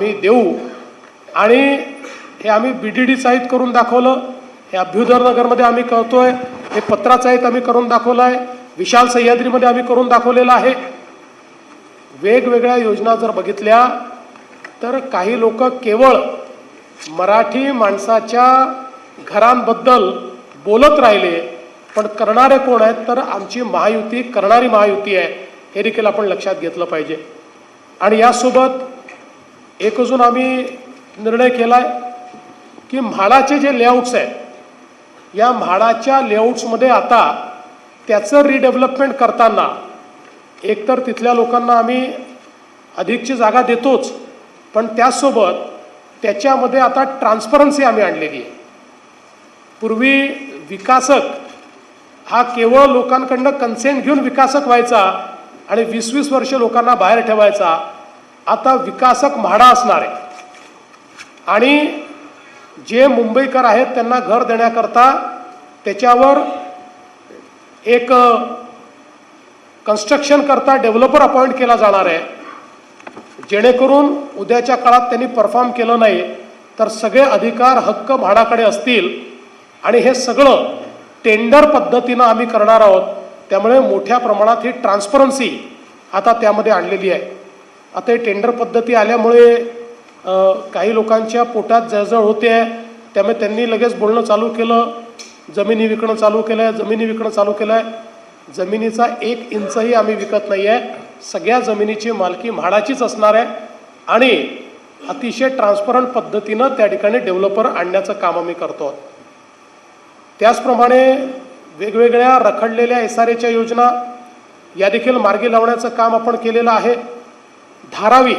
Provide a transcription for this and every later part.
मी देऊ आणि हे आम्ही बीडीडी साहित करून दाखवलं, हे अभ्युदय नगरमध्ये आम्ही करतोय, हे पत्रासाहित आम्ही करून दाखवलं आहे, विशाल सह्याद्रीमध्ये आम्ही करून दाखवलेलं आहे। वेगवेगळ्या योजना जर बघितल्या तर काही लोक केवळ मराठी माणसाच्या घरांबद्दल बोलत राहिले, पण करणारे कोण आहेत तर आमची महायुती करणारी महायुती आहे, हे देखील आपण लक्षात घेतलं पाहिजे। आणि यासोबत एक अजून आम्ही निर्णय केलाय की म्हाडाचे जे लेआउट्स आहेत, या म्हाडाच्या लेआउट्समध्ये आता त्याचं रिडेव्हलपमेंट करताना एकतर तिथल्या लोकांना आम्ही अधिकची जागा देतोच, पण त्यासोबत त्याच्यामध्ये आता ट्रान्सपरन्सी आम्ही आणलेली आहे। पूर्वी विकासक हा केवळ लोकांकडनं कन्सेंट घेऊन विकासक व्हायचा आणि 20-20 वर्ष लोकांना बाहेर ठेवायचा। आता विकासक म्हाडा असणार आहे आणि जे मुंबईकर आहेत त्यांना घर देण्याकरता त्याच्यावर एक कन्स्ट्रक्शन करता डेव्हलपर अपॉइंट केला जाणार आहे, जेणेकरून उद्याच्या काळात त्यांनी परफॉर्म केलं नाही तर सगळे अधिकार हक्क म्हाडाकडे असतील आणि हे सगळं टेंडर पद्धतीनं आम्ही करणार आहोत। त्यामुळे मोठ्या प्रमाणात ही ट्रान्सपरन्सी आता त्यामध्ये आणलेली आहे। आता हे टेंडर पद्धती आल्यामुळे काही लोकांच्या पोटात जळजळ होते आहे, त्यामुळे त्यांनी लगेच बोलणं चालू केलं, जमिनी विकणं चालू केलं आहे, जमिनी विकणं चालू केलं आहे। जमिनीचा 1 इंचही आम्ही विकत नाही आहे, सगळ्या जमिनीची मालकी म्हाडाचीच असणार आहे आणि अतिशय ट्रान्सपरंट पद्धतीनं त्या ठिकाणी डेव्हलपर आणण्याचं काम आम्ही करतो। त्याचप्रमाणे वेगवेगळ्या रखडलेल्या SRAच्या योजना या देखील मार्गी लावण्याचं काम आपण केलेलं आहे। धारावी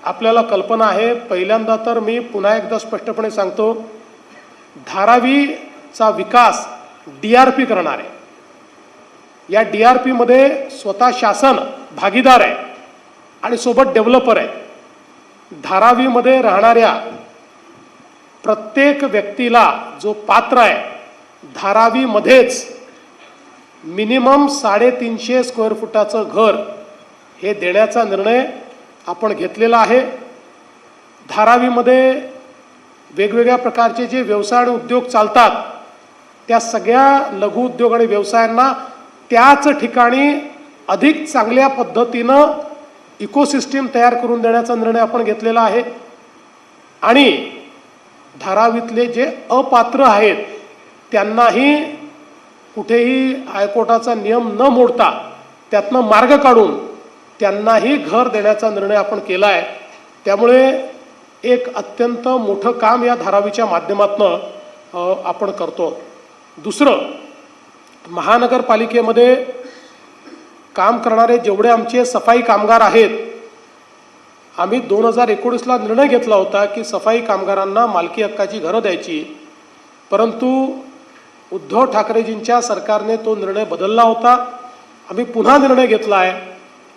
आपल्याला कल्पना आहे, पहिल्यांदा तर मी पुन्हा एकदा स्पष्टपणे सांगतो, धारावीचा विकास DRP करणार आहे। या DRP मध्ये स्वतः शासन भागीदार आहे आणि सोबत डेव्हलपर आहे। धारावीमध्ये राहणाऱ्या प्रत्येक व्यक्तीला जो पात्र आहे, धारावीमध्येच मिनिमम 350 स्क्वेअर फुटाचं घर हे देण्याचा निर्णय आपण घेतलेला आहे। धारावीमध्ये वेगवेगळ्या प्रकारचे जे व्यवसाय आणि उद्योग चालतात त्या सगळ्या लघु उद्योग आणि व्यवसायांना त्याच ठिकाणी अधिक चांगल्या पद्धतीनं इकोसिस्टीम तयार करून देण्याचा निर्णय आपण घेतलेला आहे। आणि धारावीतले जे अपात्र आहेत त्यांनाही कुठेही हायकोर्टाचा नियम न मोडता त्यातनं मार्ग काढून त्यांनाही घर देण्याचा निर्णय आपण केला आहे। त्यामुळे एक अत्यंत मोठं काम या धारावीच्या माध्यमातून आपण करतो। दुसरं, महानगरपालिकेमध्ये काम करणारे जेवढे आमचे सफाई कामगार आहेत, आम्ही 2019ला निर्णय घेतला होता की सफाई कामगारांना मालकी हक्काची घरं द्यायची, परंतु उद्धव ठाकरेजींच्या सरकारने तो निर्णय बदलला होता। आम्ही पुन्हा निर्णय घेतला आहे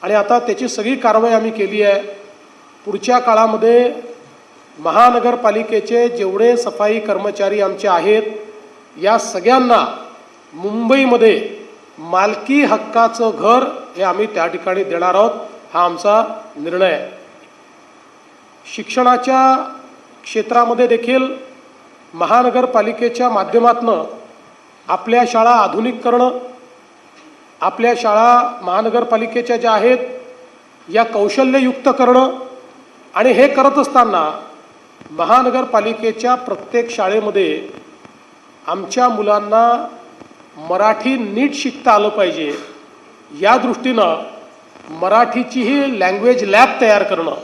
आणि आता त्याची सगळी कारवाई आम्ही केली आहे। पुढच्या काळामध्ये महानगरपालिकेचे जेवढे सफाई कर्मचारी आमचे आहेत या सगळ्यांना मुंबईमध्ये मालकी हक्काचं घर हे आम्ही त्या ठिकाणी देणार आहोत, हा आमचा निर्णय आहे। शिक्षणाच्या क्षेत्रामध्ये देखील महानगरपालिकेच्या माध्यमातून आपल्या शाळा आधुनिक करणं, आपल्या शाळा महानगरपालिकेच्या ज्या आहेत या कौशल्ययुक्त करणं आणि हे करत असताना महानगरपालिकेच्या प्रत्येक शाळेमध्ये आमच्या मुलांना मराठी नीट शिकता आलं पाहिजे, या दृष्टीनं मराठीचीही लँग्वेज लॅब तयार करणं